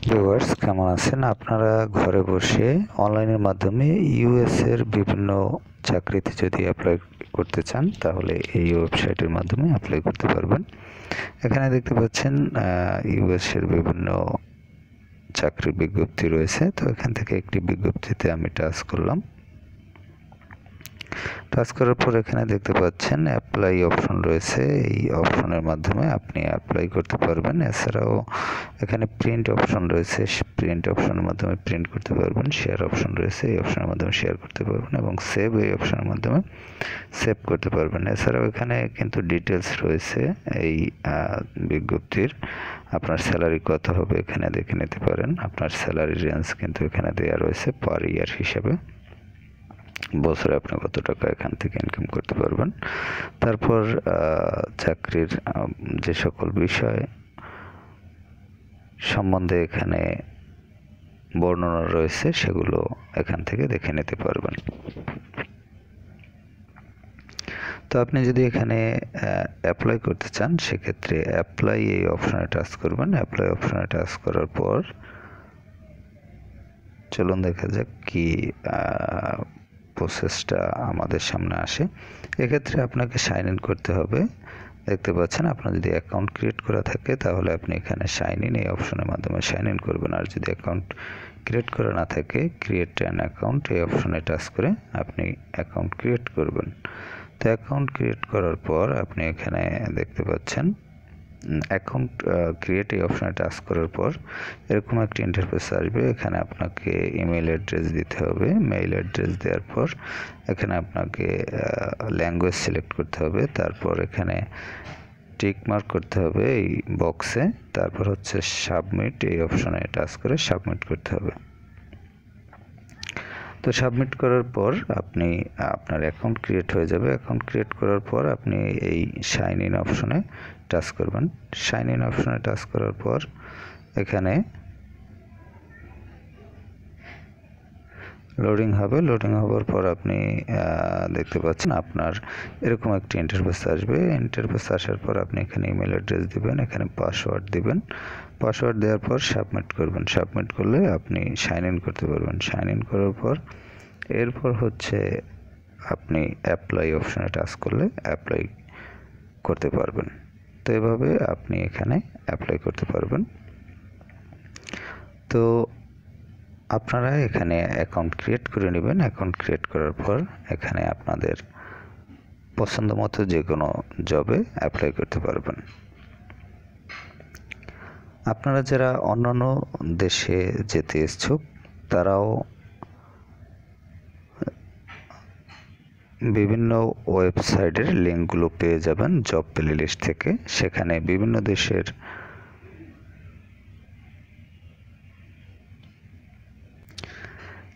Viewers কেমন আছেন? আপনারা ঘরে বসে অনলাইনের মাধ্যমে ইউএস এর বিভিন্ন চাকরিতে যদি অ্যাপ্লাই করতে চান তাহলে এই ওয়েবসাইটের মাধ্যমে অ্যাপ্লাই করতে পারবেন। এখানে দেখতে পাচ্ছেন ইউএস এর বিভিন্ন চাকরির বিজ্ঞপ্তি রয়েছে। তো এখান থেকে একটি বিজ্ঞপ্তিতে আমি টাচ করলাম। টাচ করার পর এখানে দেখতে পাচ্ছেন অ্যাপ্লাই অপশন রয়েছে। এই অপশনের মাধ্যমে আপনি অ্যাপ্লাই করতে পারবেন। এছাড়াও এখানে প্রিন্ট অপশন রয়েছে, প্রিন্ট অপশনের মাধ্যমে প্রিন্ট করতে পারবেন। শেয়ার অপশন রয়েছে, এই অপশনের মাধ্যমে শেয়ার করতে পারবেন এবং সেভ এই অপশনের মাধ্যমে সেভ করতে পারবেন। এছাড়াও এখানে কিন্তু ডিটেলস রয়েছে এই বিজ্ঞপ্তির। আপনার স্যালারি কত হবে এখানে দেখে নিতে পারেন। আপনার স্যালারি রেঞ্জ কিন্তু এখানে দেওয়া রয়েছে পার ইয়ার হিসাবে। বছরে আপনি কত টাকা এখান থেকে ইনকাম করতে পারবেন। তারপর চাকরির যে সকল বিষয় সম্বন্ধে এখানে বর্ণনা রয়েছে সেগুলো এখান থেকে দেখে নিতে পারবেন। তো আপনি যদি এখানে অ্যাপ্লাই করতে চান সেক্ষেত্রে অ্যাপ্লাই এই অপশনে টাচ করবেন। অ্যাপ্লাই অপশনে টাচ করার পর চলুন দেখা যাক কি প্রসেসটা আমাদের সামনে আসে। এক্ষেত্রে আপনাকে সাইন ইন করতে হবে। দেখতে পাচ্ছেন আপনার যদি অ্যাকাউন্ট ক্রিয়েট করা থাকে তাহলে আপনি এখানে সাইন ইন এই অপশনের মাধ্যমে সাইন ইন করবেন। আর যদি অ্যাকাউন্ট ক্রিয়েট করা না থাকে ক্রিয়েট অ্যান অ্যাকাউন্ট এই অপশনে টাচ করে আপনি অ্যাকাউন্ট ক্রিয়েট করবেন। তো অ্যাকাউন্ট ক্রিয়েট করার পর আপনি এখানে দেখতে পাচ্ছেন অ্যাকাউন্ট ক্রিয়েট এই অপশনে টাচ করার পর এরকম একটি ইন্টারফেস আসবে। এখানে আপনাকে ইমেল অ্যাড্রেস দিতে হবে। মেইল অ্যাড্রেস দেওয়ার পর এখানে আপনাকে ল্যাঙ্গুয়েজ সিলেক্ট করতে হবে। তারপর এখানে টিক মার্ক করতে হবে এই বক্সে। তারপর হচ্ছে সাবমিট এই অপশনে টাচ করে সাবমিট করতে হবে। তো সাবমিট করার পর আপনি আপনার অ্যাকাউন্ট ক্রিয়েট হয়ে যাবে। অ্যাকাউন্ট ক্রিয়েট করার পর আপনি এই সাইন ইন অপশনে টাচ করবেন। সাইন ইন অপশনে টাচ করার পর এখানে লোডিং হবে। লোডিং হওয়ার পর আপনি দেখতে পাচ্ছেন আপনার এরকম একটি ইন্টারফেস আসবে। ইন্টারফেস আসার পর আপনি এখানে ইমেল অ্যাড্রেস দিবেন, এখানে পাসওয়ার্ড দিবেন। পাসওয়ার্ড দেওয়ার পর সাবমিট করবেন। সাবমিট করলে আপনি সাইন ইন করতে পারবেন। সাইন ইন করার পর এরপর হচ্ছে আপনি অ্যাপ্লাই অপশনে টাচ করলে অ্যাপ্লাই করতে পারবেন। তো এভাবে আপনি এখানে অ্যাপ্লাই করতে পারবেন। তো আপনারা এখানে অ্যাকাউন্ট ক্রিয়েট করে নেবেন। অ্যাকাউন্ট ক্রিয়েট করার পর এখানে আপনাদের পছন্দ মতো যে কোনো জবে অ্যাপ্লাই করতে পারবেন। আপনারা যারা অন্যান্য দেশে যেতে ইচ্ছুক তারাও বিভিন্ন ওয়েবসাইটের লিঙ্কগুলো পেয়ে যাবেন জব প্লে লিস্ট থেকে। সেখানে বিভিন্ন দেশের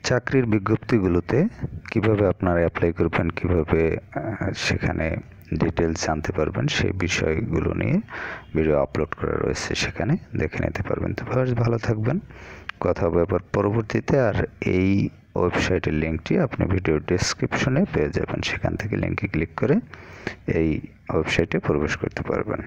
চাকরির বিজ্ঞপ্তিগুলোতে কিভাবে আপনারা অ্যাপ্লাই করবেন, কিভাবে সেখানে ডিটেলস জানতে পারবেন সেই বিষয়গুলো নিয়ে ভিডিও আপলোড করা রয়েছে, সেখানে দেখে নিতে পারবেন। তো ভালো থাকবেন, কথা হবে আবার পরবর্তীতে। আর এই ওয়েবসাইটের লিঙ্কটি আপনি ভিডিও ডেসক্রিপশনে পেয়ে যাবেন। সেখান থেকে লিঙ্কে ক্লিক করে এই ওয়েবসাইটে প্রবেশ করতে পারবেন।